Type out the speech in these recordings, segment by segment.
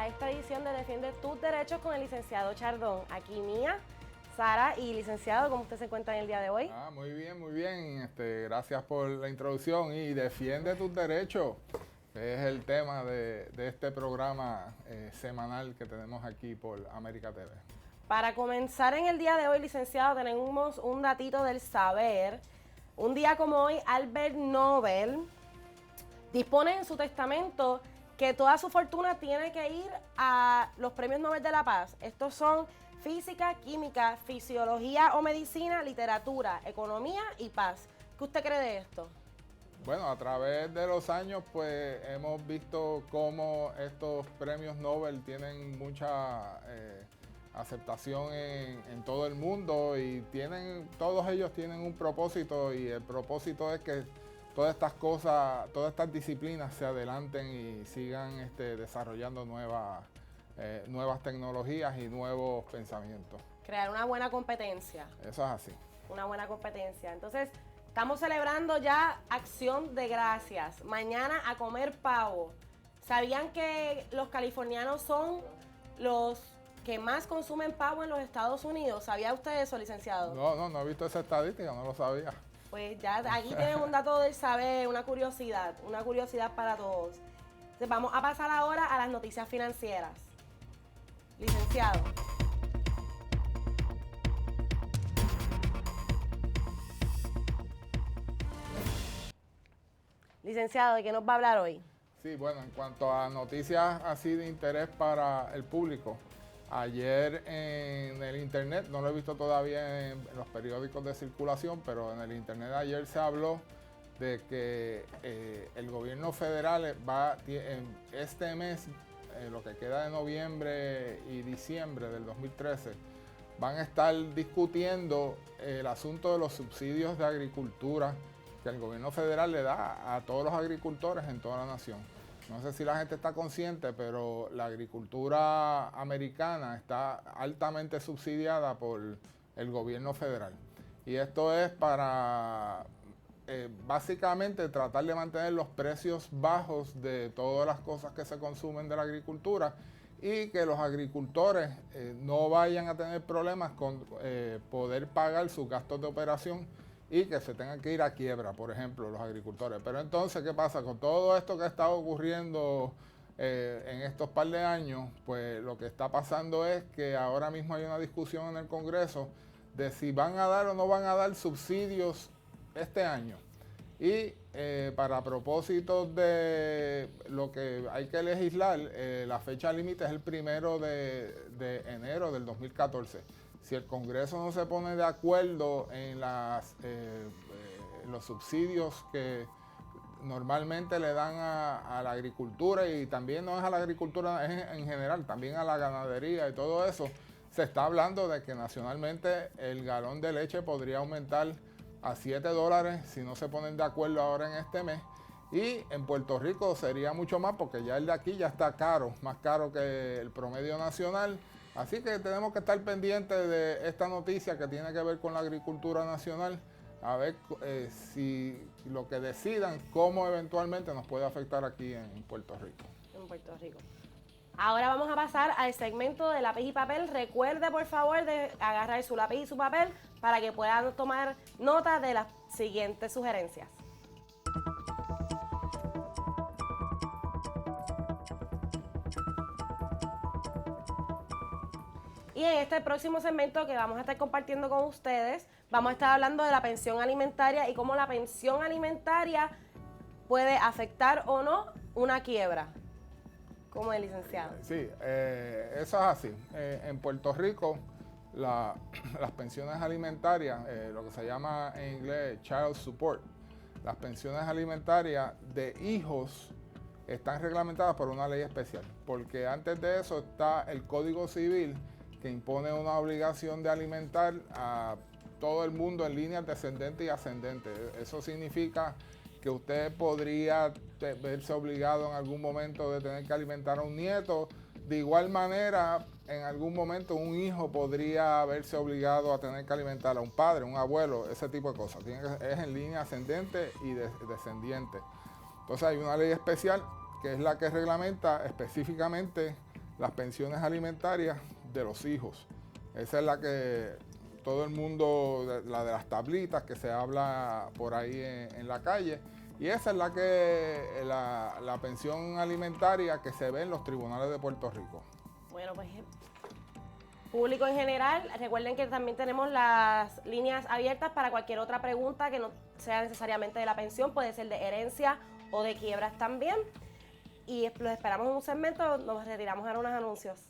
a esta edición de Defiende tus Derechos con el licenciado Chardón. Aquí Mía, Sara y licenciado, ¿cómo usted se encuentra en el día de hoy? Muy bien, muy bien. Gracias por la introducción y defiende tus derechos, que es el tema de este programa semanal que tenemos aquí por América TV. Para comenzar en el día de hoy, licenciado, tenemos un datito del saber. Un día como hoy, Albert Nobel dispone en su testamento que toda su fortuna tiene que ir a los premios Nobel de la Paz. Estos son física, química, fisiología o medicina, literatura, economía y paz. ¿Qué usted cree de esto? Bueno, a través de los años, pues hemos visto cómo estos premios Nobel tienen mucha aceptación en todo el mundo y todos ellos tienen un propósito, y el propósito es que todas estas cosas, todas estas disciplinas se adelanten y sigan desarrollando nuevas tecnologías y nuevos pensamientos. Crear una buena competencia. Eso es así. Una buena competencia. Entonces, estamos celebrando ya Acción de Gracias. Mañana a comer pavo. ¿Sabían que los californianos son los que más consumen pavo en los Estados Unidos? ¿Sabía usted eso, licenciado? No he visto esa estadística, no lo sabía. Pues ya aquí tienen un dato del saber, una curiosidad para todos. Entonces vamos a pasar ahora a las noticias financieras. Licenciado. Licenciado, ¿de qué nos va a hablar hoy? Sí, bueno, en cuanto a noticias así de interés para el público, ayer en el internet, no lo he visto todavía en los periódicos de circulación, pero en el internet ayer se habló de que el gobierno federal va en este mes, lo que queda de noviembre y diciembre del 2013, van a estar discutiendo el asunto de los subsidios de agricultura que el gobierno federal le da a todos los agricultores en toda la nación. No sé si la gente está consciente, pero la agricultura americana está altamente subsidiada por el gobierno federal. Y esto es para básicamente tratar de mantener los precios bajos de todas las cosas que se consumen de la agricultura y que los agricultores no vayan a tener problemas con poder pagar sus gastos de operación y que se tengan que ir a quiebra, por ejemplo, los agricultores. Pero entonces, ¿qué pasa? Con todo esto que ha estado ocurriendo en estos par de años, pues lo que está pasando es que ahora mismo hay una discusión en el Congreso de si van a dar o no van a dar subsidios este año. Y para propósitos de lo que hay que legislar, la fecha límite es el 1 de enero del 2014. Si el Congreso no se pone de acuerdo en los subsidios que normalmente le dan a la agricultura, y también no es a la agricultura en general, también a la ganadería y todo eso, se está hablando de que nacionalmente el galón de leche podría aumentar a $7 si no se ponen de acuerdo ahora en este mes. Y en Puerto Rico sería mucho más, porque ya el de aquí ya está caro, más caro que el promedio nacional. Así que tenemos que estar pendientes de esta noticia que tiene que ver con la agricultura nacional, a ver si lo que decidan, cómo eventualmente nos puede afectar aquí en Puerto Rico. En Puerto Rico. Ahora vamos a pasar al segmento de lápiz y papel. Recuerde, por favor, de agarrar su lápiz y su papel para que puedan tomar nota de las siguientes sugerencias. Y en este próximo segmento que vamos a estar compartiendo con ustedes, vamos a estar hablando de la pensión alimentaria y cómo la pensión alimentaria puede afectar o no una quiebra. ¿Cómo es, licenciado? Sí, eso es así. En Puerto Rico, las pensiones alimentarias, lo que se llama en inglés Child Support, las pensiones alimentarias de hijos están reglamentadas por una ley especial, porque antes de eso está el Código Civil, que impone una obligación de alimentar a todo el mundo en líneas descendentes y ascendentes. Eso significa que usted podría verse obligado en algún momento de tener que alimentar a un nieto. De igual manera, en algún momento un hijo podría verse obligado a tener que alimentar a un padre, un abuelo, ese tipo de cosas. Es en línea ascendente y descendiente. Entonces hay una ley especial que es la que reglamenta específicamente las pensiones alimentarias de los hijos. Esa es la que todo el mundo, la de las tablitas que se habla por ahí en la calle, y esa es la que la pensión alimentaria que se ve en los tribunales de Puerto Rico. Bueno, pues público en general, recuerden que también tenemos las líneas abiertas para cualquier otra pregunta que no sea necesariamente de la pensión, puede ser de herencia o de quiebras también. Y los esperamos en un segmento, nos retiramos a unos anuncios.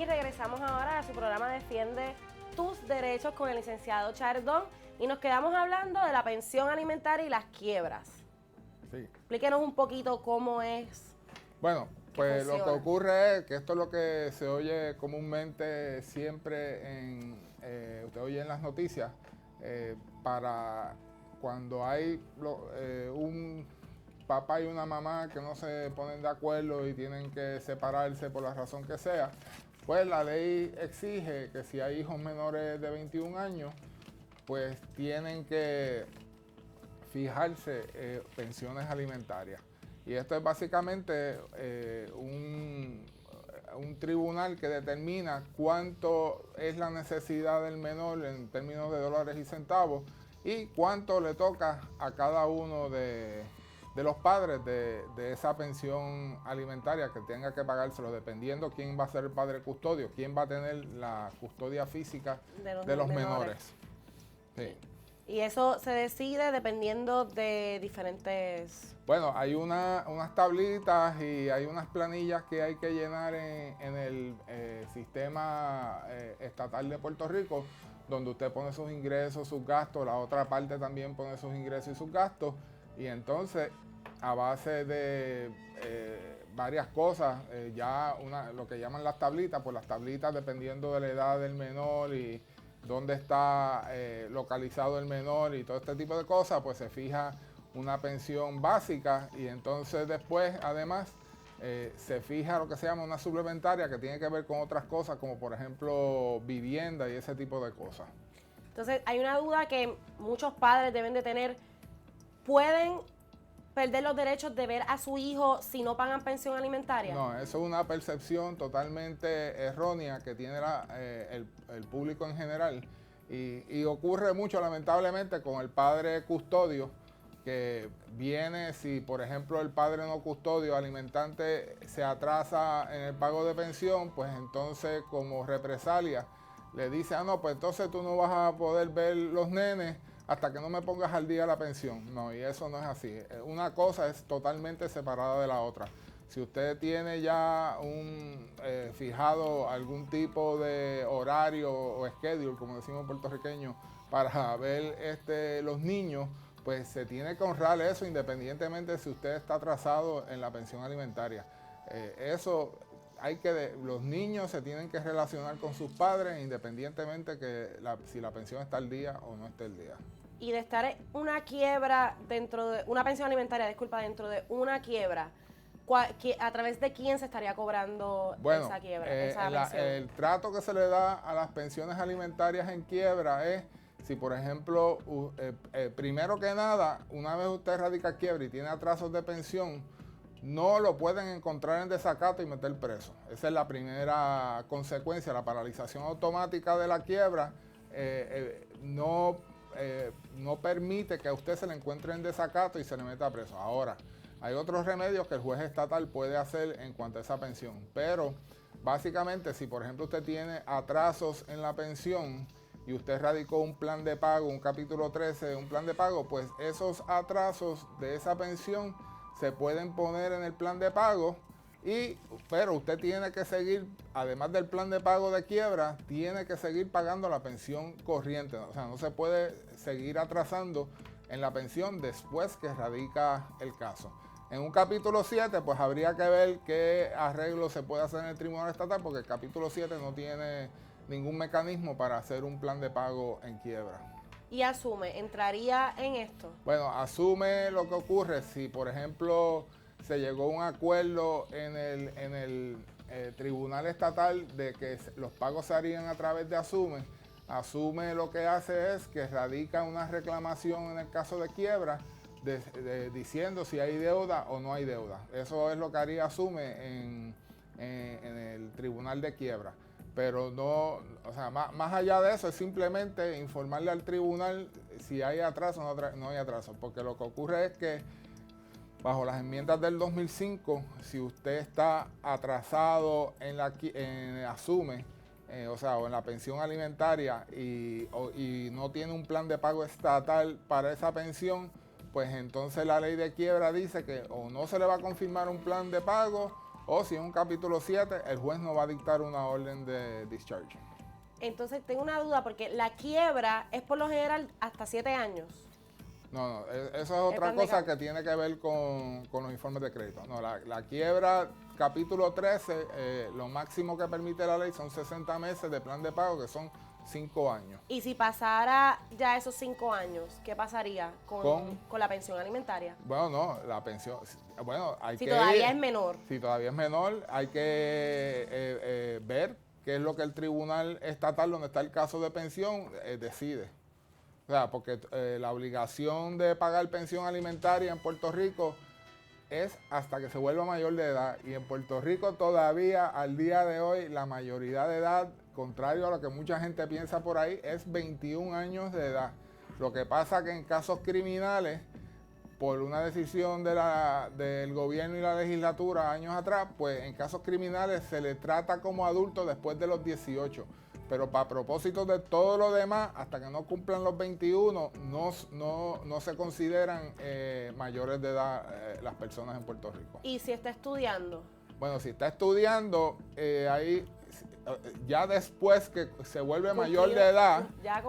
Regresamos ahora a su programa Defiende tus derechos con el licenciado Chardón y nos quedamos hablando de la pensión alimentaria y las quiebras. Sí. Explíquenos un poquito cómo es. Bueno, pues lo que ocurre es que esto es lo que se oye comúnmente siempre usted oye en las noticias, para cuando hay un papá y una mamá que no se ponen de acuerdo y tienen que separarse por la razón que sea. Pues la ley exige que si hay hijos menores de 21 años, pues tienen que fijarse pensiones alimentarias. Y esto es básicamente un tribunal que determina cuánto es la necesidad del menor en términos de dólares y centavos y cuánto le toca a cada uno de los padres de esa pensión alimentaria que tenga que pagárselo, dependiendo quién va a ser el padre custodio, quién va a tener la custodia física de los menores. Sí. Y eso se decide dependiendo de diferentes... Bueno, hay unas tablitas y hay unas planillas que hay que llenar en el sistema estatal de Puerto Rico, donde usted pone sus ingresos, sus gastos, la otra parte también pone sus ingresos y sus gastos. Y entonces, a base de varias cosas, lo que llaman las tablitas, pues las tablitas dependiendo de la edad del menor y dónde está localizado el menor y todo este tipo de cosas, pues se fija una pensión básica y entonces después, además, se fija lo que se llama una suplementaria que tiene que ver con otras cosas, como por ejemplo vivienda y ese tipo de cosas. Entonces, hay una duda que muchos padres deben de tener. ¿Pueden perder los derechos de ver a su hijo si no pagan pensión alimentaria? No, eso es una percepción totalmente errónea que tiene el público en general y ocurre mucho lamentablemente con el padre custodio que viene, si por ejemplo el padre no custodio alimentante se atrasa en el pago de pensión, pues entonces como represalia le dice, no, pues entonces tú no vas a poder ver los nenes hasta que no me pongas al día la pensión. No, y eso no es así. Una cosa es totalmente separada de la otra. Si usted tiene ya fijado algún tipo de horario o schedule, como decimos puertorriqueños, para ver los niños, pues se tiene que honrar eso independientemente si usted está atrasado en la pensión alimentaria. Los niños se tienen que relacionar con sus padres independientemente si la pensión está al día o no está al día. Y de estar en una quiebra una pensión alimentaria, dentro de una quiebra, ¿a través de quién se estaría cobrando esa quiebra? El trato que se le da a las pensiones alimentarias en quiebra es, si por ejemplo, primero que nada, una vez usted radica quiebra y tiene atrasos de pensión, no lo pueden encontrar en desacato y meter preso. Esa es la primera consecuencia. La paralización automática de la quiebra no permite que a usted se le encuentre en desacato y se le meta preso. Ahora, hay otros remedios que el juez estatal puede hacer en cuanto a esa pensión, pero básicamente si por ejemplo usted tiene atrasos en la pensión y usted radicó un plan de pago, un capítulo 13 de un plan de pago, pues esos atrasos de esa pensión se pueden poner en el plan de pago, pero usted tiene que seguir, además del plan de pago de quiebra, tiene que seguir pagando la pensión corriente. O sea, no se puede seguir atrasando en la pensión después que radica el caso. En un capítulo 7, pues habría que ver qué arreglo se puede hacer en el Tribunal Estatal, porque el capítulo 7 no tiene ningún mecanismo para hacer un plan de pago en quiebra. Y Asume, ¿entraría en esto? Bueno, asume lo que ocurre si, por ejemplo, se llegó a un acuerdo en el Tribunal Estatal de que los pagos se harían a través de Asume. Asume lo que hace es que radica una reclamación en el caso de quiebra, diciendo si hay deuda o no hay deuda. Eso es lo que haría Asume en el Tribunal de Quiebra. Pero no, o sea, más allá de eso es simplemente informarle al tribunal si hay atraso o no hay atraso. Porque lo que ocurre es que bajo las enmiendas del 2005, si usted está atrasado en Asume, o en la pensión alimentaria y no tiene un plan de pago estatal para esa pensión, pues entonces la ley de quiebra dice que o no se le va a confirmar un plan de pago, o si en un capítulo 7, el juez no va a dictar una orden de discharge. Entonces tengo una duda, porque la quiebra es por lo general hasta 7 años. No, eso es otra cosa que tiene que ver con los informes de crédito. No, la quiebra, capítulo 13, lo máximo que permite la ley son 60 meses de plan de pago, que son 5 años. Y si pasara ya esos 5 años, ¿qué pasaría con la pensión alimentaria? Bueno, no, la pensión, hay si que... todavía es menor. Si todavía es menor, hay que ver qué es lo que el Tribunal Estatal, donde está el caso de pensión, decide. O sea, porque la obligación de pagar pensión alimentaria en Puerto Rico es hasta que se vuelva mayor de edad. Y en Puerto Rico todavía, al día de hoy, la mayoría de edad, contrario a lo que mucha gente piensa por ahí, es 21 años de edad. Lo que pasa que en casos criminales, por una decisión del gobierno y la legislatura años atrás, pues en casos criminales se le trata como adulto después de los 18. Pero para propósito de todo lo demás, hasta que no cumplan los 21, no se consideran mayores de edad las personas en Puerto Rico. ¿Y si está estudiando? Bueno, si está estudiando, ahí ya después que se vuelve mayor de edad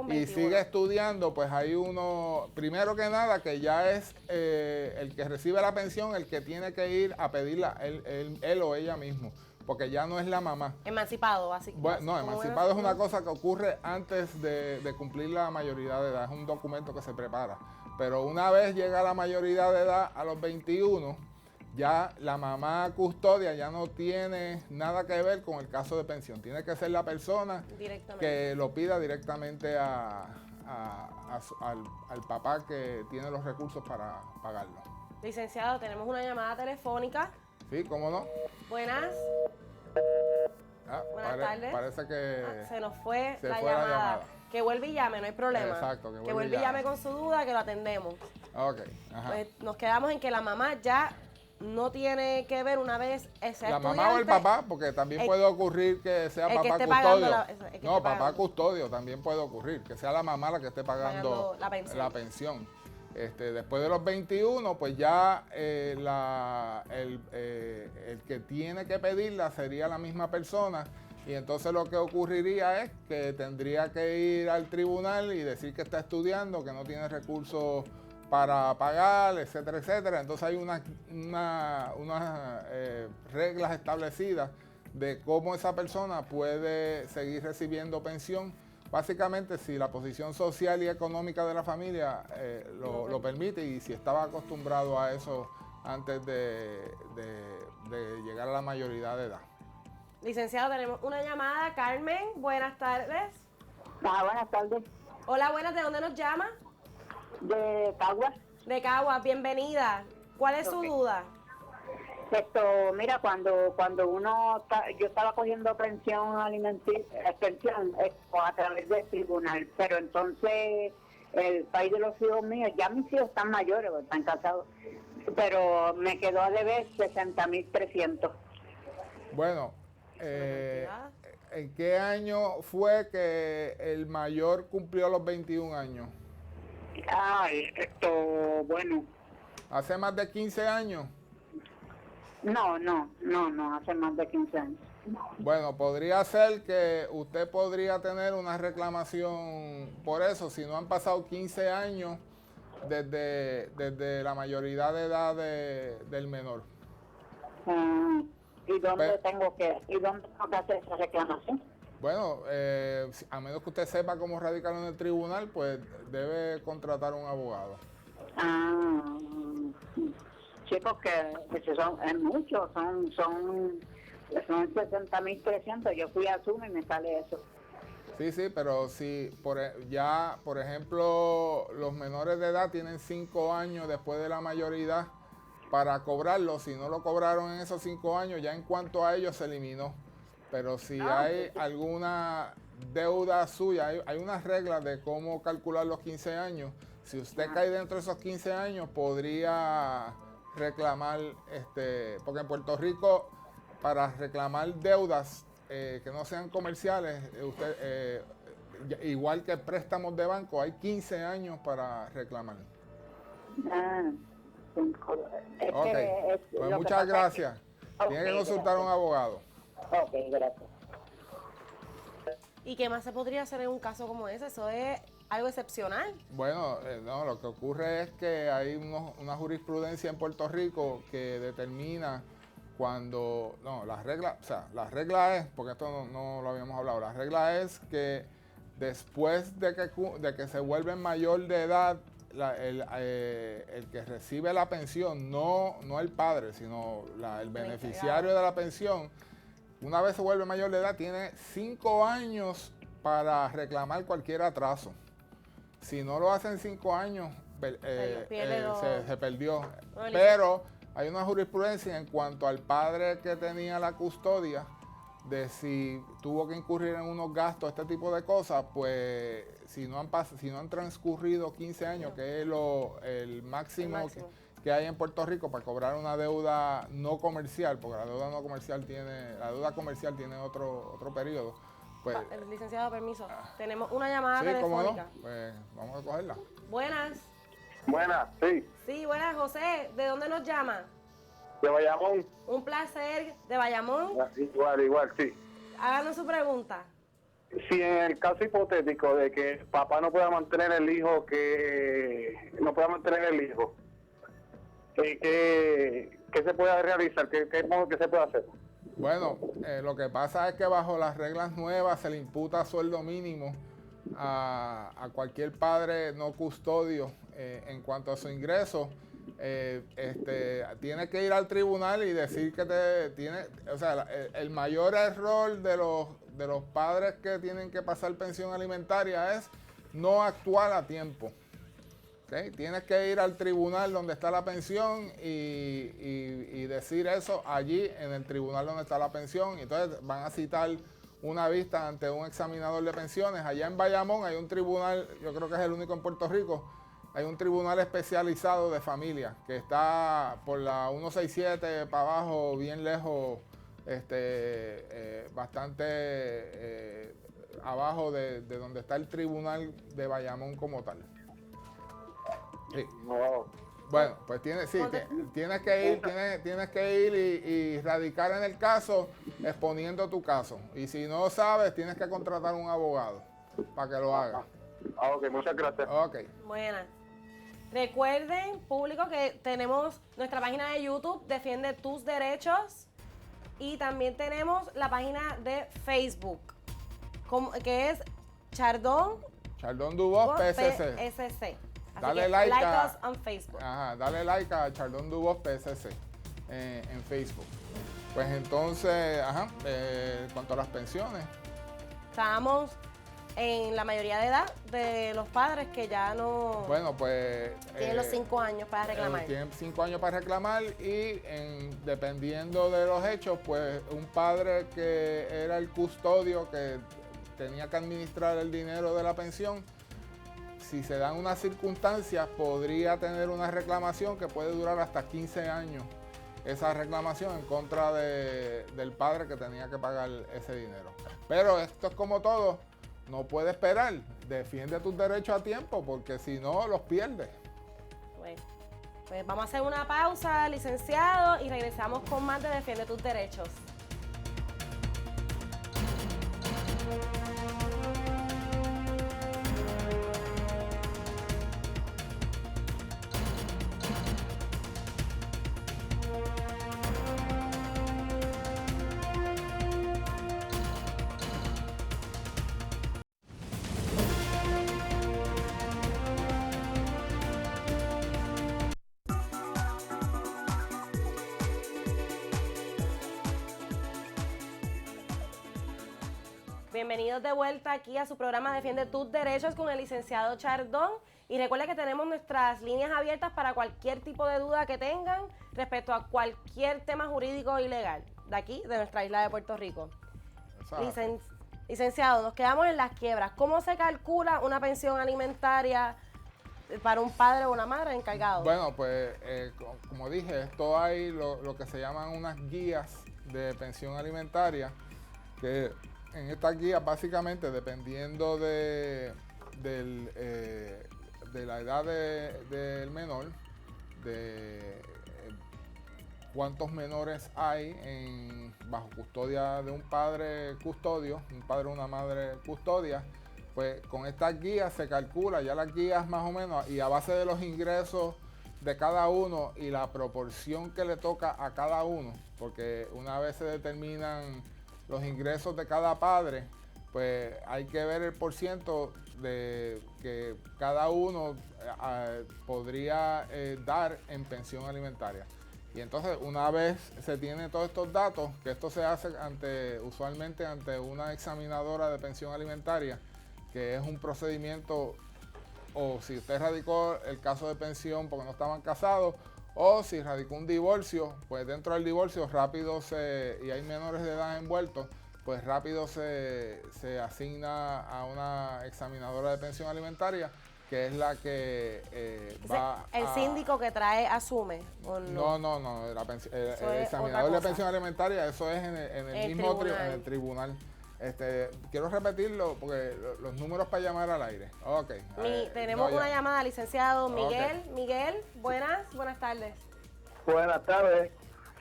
y sigue estudiando, pues hay uno, primero que nada, que ya es el que recibe la pensión, el que tiene que ir a pedirla él o ella mismo, porque ya no es la mamá. Emancipado, así. Bueno, no, emancipado es una cosa que ocurre antes de cumplir la mayoría de edad, es un documento que se prepara. Pero una vez llega a la mayoría de edad, a los 21, ya la mamá custodia ya no tiene nada que ver con el caso de pensión. Tiene que ser la persona que lo pida directamente al papá que tiene los recursos para pagarlo. Licenciado, tenemos una llamada telefónica. Sí, ¿cómo no? Buenas. Buenas tardes. Parece que se nos fue la llamada. llamada. Que vuelve y llame, no hay problema. Exacto, que vuelve y llame con su duda, que lo atendemos. Ok, ajá. Pues nos quedamos en que la mamá ya no tiene que ver una vez ese la mamá o el papá, porque también puede ocurrir que sea papá custodio. Papá custodio también puede ocurrir, que sea la mamá la que esté pagando la pensión. Después de los 21, pues ya el que tiene que pedirla sería la misma persona. Y entonces lo que ocurriría es que tendría que ir al tribunal y decir que está estudiando, que no tiene recursos para pagar, etcétera, etcétera. Entonces hay unas reglas establecidas de cómo esa persona puede seguir recibiendo pensión. Básicamente, si la posición social y económica de la familia lo permite y si estaba acostumbrado a eso antes de llegar a la mayoría de edad. Licenciado, tenemos una llamada. Carmen, buenas tardes. Buenas tardes. Hola, buenas. ¿De dónde nos llama? De Caguas. De Caguas, bienvenida. ¿Cuál es su duda? Mira, cuando yo estaba cogiendo pensión alimenticia, a través del tribunal, pero entonces el país de los hijos míos, ya mis hijos están mayores, están casados, pero me quedó a deber 60,300. Bueno, ¿en qué año fue que el mayor cumplió los 21 años? Bueno. ¿Hace más de 15 años? No, hace más de 15 años. Bueno, podría ser que usted podría tener una reclamación por eso. Si no han pasado 15 años, desde la mayoría de edad del menor. ¿Y dónde tengo que hacer esa reclamación? Bueno, a menos que usted sepa cómo radicarlo en el tribunal, pues debe contratar un abogado. Sí, porque es mucho, son 60.300. Yo fui a Suma y me sale eso. Sí, pero si por ejemplo, los menores de edad tienen 5 años después de la mayoría para cobrarlo. Si no lo cobraron en esos 5 años, ya en cuanto a ellos se eliminó. Pero si hay alguna deuda suya, hay unas reglas de cómo calcular los 15 años. Si usted cae dentro de esos 15 años, podría reclamar, porque en Puerto Rico, para reclamar deudas que no sean comerciales, igual que préstamos de banco, hay 15 años para reclamar. Pues muchas gracias. Tiene que consultar a un abogado. Ok, gracias. ¿Y qué más se podría hacer en un caso como ese? Eso es algo excepcional. Bueno, no, lo que ocurre es que hay una jurisprudencia en Puerto Rico que determina cuando, la regla es, porque esto no lo habíamos hablado, la regla es que después de que se vuelven mayor de edad, el que recibe la pensión, no el padre, sino el beneficiario de la pensión, una vez se vuelve mayor de edad, tiene 5 años para reclamar cualquier atraso. Si no lo hacen 5 años, se perdió. Pero hay una jurisprudencia en cuanto al padre que tenía la custodia, de si tuvo que incurrir en unos gastos, este tipo de cosas, pues si no han transcurrido 15 años, que es el máximo que hay en Puerto Rico para cobrar una deuda no comercial, porque la deuda comercial tiene otro periodo. Pues, el licenciado, permiso. Tenemos una llamada telefónica. ¿Cómo no? Pues vamos a cogerla. Buenas. Buenas, sí. Sí, buenas, José. ¿De dónde nos llama? De Bayamón. Un placer. ¿De Bayamón? Igual, sí. Háganos su pregunta. Si en el caso hipotético de que el papá no pueda mantener el hijo, ¿qué se puede realizar? ¿Qué se puede hacer? Bueno, lo que pasa es que bajo las reglas nuevas se le imputa sueldo mínimo a cualquier padre no custodio en cuanto a su ingreso. Tiene que ir al tribunal y decir que el mayor error de los padres que tienen que pasar pensión alimentaria es no actuar a tiempo. ¿Okay? Tienes que ir al tribunal donde está la pensión y decir eso allí en el tribunal donde está la pensión. Entonces van a citar una vista ante un examinador de pensiones. Allá en Bayamón hay un tribunal, yo creo que es el único en Puerto Rico, hay un tribunal especializado de familia que está por la 167 para abajo, bien lejos, bastante abajo de donde está el tribunal de Bayamón como tal. Sí. Wow. Bueno, pues tienes que ir y radicar en el caso exponiendo tu caso. Y si no sabes, tienes que contratar un abogado para que lo haga. Ok, muchas gracias. Ok. Buenas. Recuerden, público, que tenemos nuestra página de YouTube, Defiende Tus Derechos. Y también tenemos la página de Facebook, que es Chardón Dubos PSC. PSC. Así Dale que like us on Facebook. Dale like a Chardón Dubos PSC en Facebook. Pues entonces, cuanto a las pensiones. Estábamos en la mayoría de edad de los padres que ya no... Bueno, pues... tienen los 5 años para reclamar. Tienen 5 años para reclamar y dependiendo de los hechos, pues un padre que era el custodio que tenía que administrar el dinero de la pensión, si se dan unas circunstancias, podría tener una reclamación que puede durar hasta 15 años. Esa reclamación en contra del padre que tenía que pagar ese dinero. Pero esto es como todo, no puede esperar. Defiende tus derechos a tiempo porque si no los pierdes. Bueno, pues vamos a hacer una pausa, licenciado, y regresamos con más de Defiende tus Derechos. Bienvenidos de vuelta aquí a su programa Defiende tus Derechos con el licenciado Chardón. Y recuerda que tenemos nuestras líneas abiertas para cualquier tipo de duda que tengan respecto a cualquier tema jurídico y legal de aquí, de nuestra isla de Puerto Rico. Licenciado, nos quedamos en las quiebras. ¿Cómo se calcula una pensión alimentaria para un padre o una madre encargado? Bueno, pues como dije, esto hay lo que se llaman unas guías de pensión alimentaria, que en estas guías básicamente dependiendo de la edad del menor, de cuántos menores hay bajo custodia de un padre custodio, un padre o una madre custodia, pues con estas guías se calcula ya las guías más o menos y a base de los ingresos de cada uno y la proporción que le toca a cada uno, porque una vez se determinan los ingresos de cada padre, pues hay que ver el porciento de que cada uno podría dar en pensión alimentaria. Y entonces una vez se tienen todos estos datos, que esto se hace usualmente ante una examinadora de pensión alimentaria, que es un procedimiento, o si usted radicó el caso de pensión porque no estaban casados, o si radicó un divorcio, pues dentro del divorcio rápido y hay menores de edad envueltos, pues rápido se asigna a una examinadora de pensión alimentaria, que es la que ¿El síndico que trae asume o no? No, el examinador de pensión alimentaria, eso es en el mismo tribunal. En el tribunal. Quiero repetirlo porque los números para llamar al aire. Okay. Tenemos una llamada, licenciado Miguel. Okay. Miguel, buenas tardes. Buenas tardes.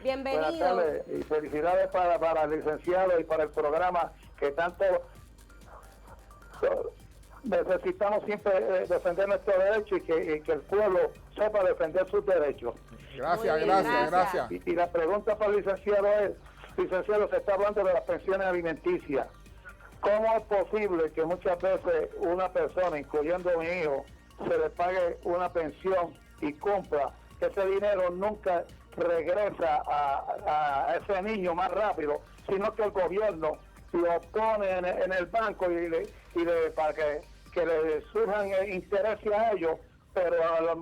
Bienvenido. Buenas tardes y felicidades para el licenciado y para el programa que tanto necesitamos siempre defender nuestros derechos y que el pueblo sepa defender sus derechos. Gracias. Y la pregunta para el licenciado es, licenciado, se está hablando de las pensiones alimenticias. ¿Cómo es posible que muchas veces una persona, incluyendo mi hijo, se le pague una pensión y cumpla que ese dinero nunca regresa a ese niño más rápido, sino que el gobierno lo pone en el banco para que le surjan intereses a ellos, pero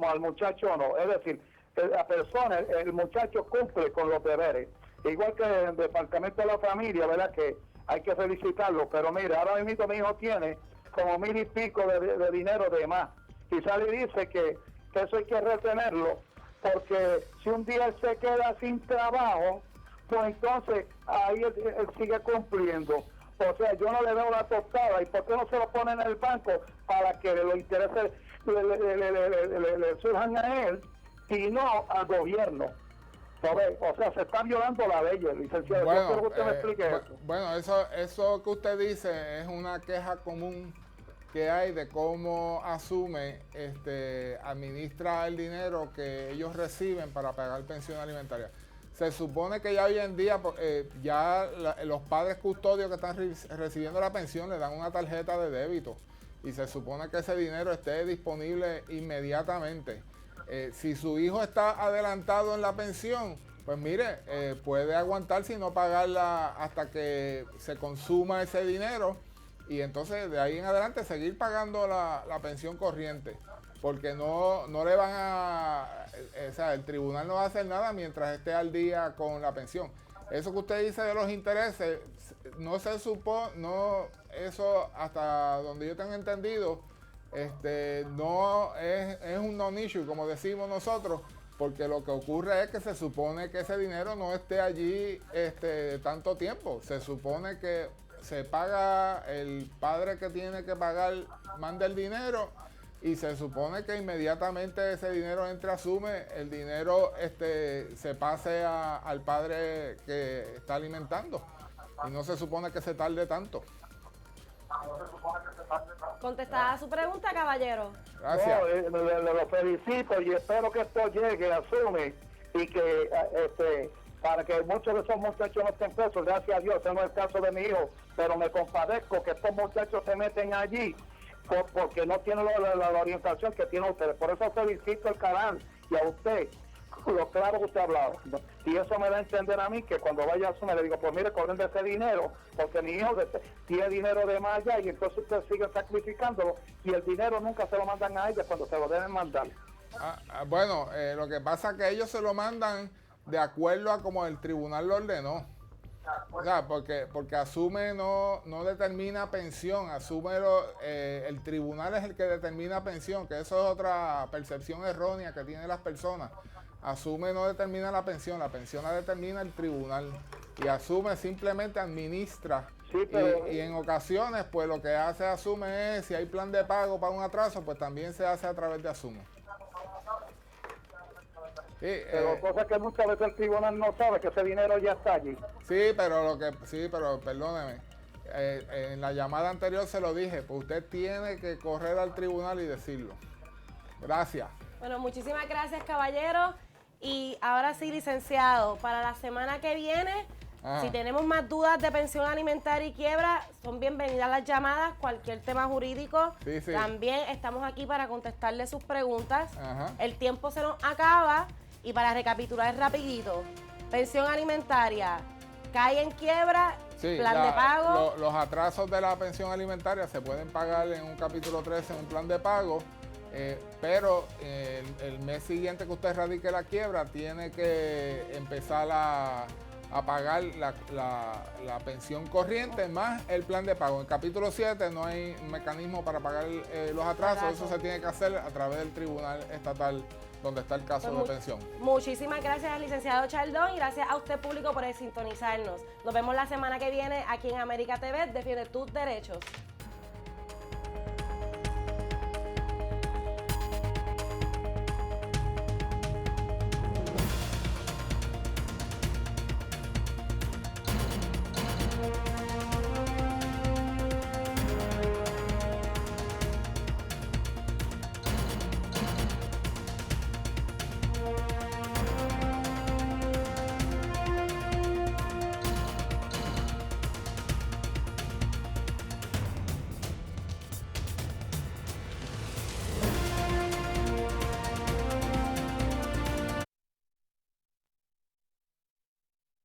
al muchacho no? Es decir, la persona, el muchacho cumple con los deberes. Igual que el Departamento de la Familia, ¿verdad? Que hay que felicitarlo, pero mira, ahora mismo mi hijo tiene como 1,000 y pico de dinero de más. Y sale y dice que eso hay que retenerlo, porque si un día él se queda sin trabajo, pues entonces ahí él sigue cumpliendo. O sea, yo no le veo la tostada. ¿Y por qué no se lo pone en el banco para que los intereses le surjan a él y no al gobierno? O sea, se está violando la ley, licenciado. Bueno, yo quiero que usted me explique eso. Bueno, eso que usted dice es una queja común que hay de cómo asume, administra el dinero que ellos reciben para pagar pensión alimentaria. Se supone que ya hoy en día los padres custodios que están recibiendo la pensión le dan una tarjeta de débito y se supone que ese dinero esté disponible inmediatamente. Si su hijo está adelantado en la pensión, pues mire, puede aguantarse y no pagarla hasta que se consuma ese dinero y entonces de ahí en adelante seguir pagando la pensión corriente, porque no le van o sea, el tribunal no va a hacer nada mientras esté al día con la pensión. Eso que usted dice de los intereses, no se supone, eso hasta donde yo tengo entendido, no es un non-issue, como decimos nosotros, porque lo que ocurre es que se supone que ese dinero no esté allí tanto tiempo. Se supone que se paga, el padre que tiene que pagar manda el dinero y se supone que inmediatamente ese dinero asume, el dinero se pase al padre que está alimentando y no se supone que se tarde tanto. ¿Contestada su pregunta, caballero? Gracias. No, lo felicito y espero que esto llegue, asume, y que para que muchos de esos muchachos no estén presos. Gracias a Dios, ese no es el caso de mi hijo, pero me compadezco que estos muchachos se meten allí porque no tienen la orientación que tienen ustedes. Por eso felicito al canal y a usted lo claro que usted ha hablado. Y eso me da a entender a mí que cuando vaya a Asume le digo, pues mire, cobren de ese dinero, porque mi hijo tiene dinero de más allá y entonces usted sigue sacrificándolo y el dinero nunca se lo mandan a ella cuando se lo deben mandar. Bueno, lo que pasa es que ellos se lo mandan de acuerdo a como el tribunal lo ordenó. O sea, porque Asume no determina pensión, el tribunal es el que determina pensión, que eso es otra percepción errónea que tienen las personas. Asume no determina la pensión la determina el tribunal y Asume simplemente administra. Sí, pero... y en ocasiones, pues lo que hace Asume es, si hay plan de pago para un atraso, pues también se hace a través de Asume. Sí, pero cosa que muchas veces el tribunal no sabe que ese dinero ya está allí. Sí, pero perdóneme. En la llamada anterior se lo dije, pues usted tiene que correr al tribunal y decirlo. Gracias. Bueno, muchísimas gracias, caballero. Y ahora sí, licenciado, para la semana que viene, si tenemos más dudas de pensión alimentaria y quiebra, son bienvenidas las llamadas, cualquier tema jurídico. Sí. También estamos aquí para contestarle sus preguntas. Ajá. El tiempo se nos acaba y para recapitular rapidito, pensión alimentaria, cae en quiebra, plan de pago. Los atrasos de la pensión alimentaria se pueden pagar en un capítulo 13 en un plan de pago. Pero el mes siguiente que usted radique la quiebra tiene que empezar a pagar la pensión corriente más el plan de pago. En el capítulo 7 no hay un mecanismo para pagar los atrasos, eso se tiene que hacer a través del tribunal estatal donde está el caso de pensión. Muchísimas gracias al licenciado Chaldón y gracias a usted, público, por sintonizarnos. Nos vemos la semana que viene aquí en América TV. Defiende tus derechos.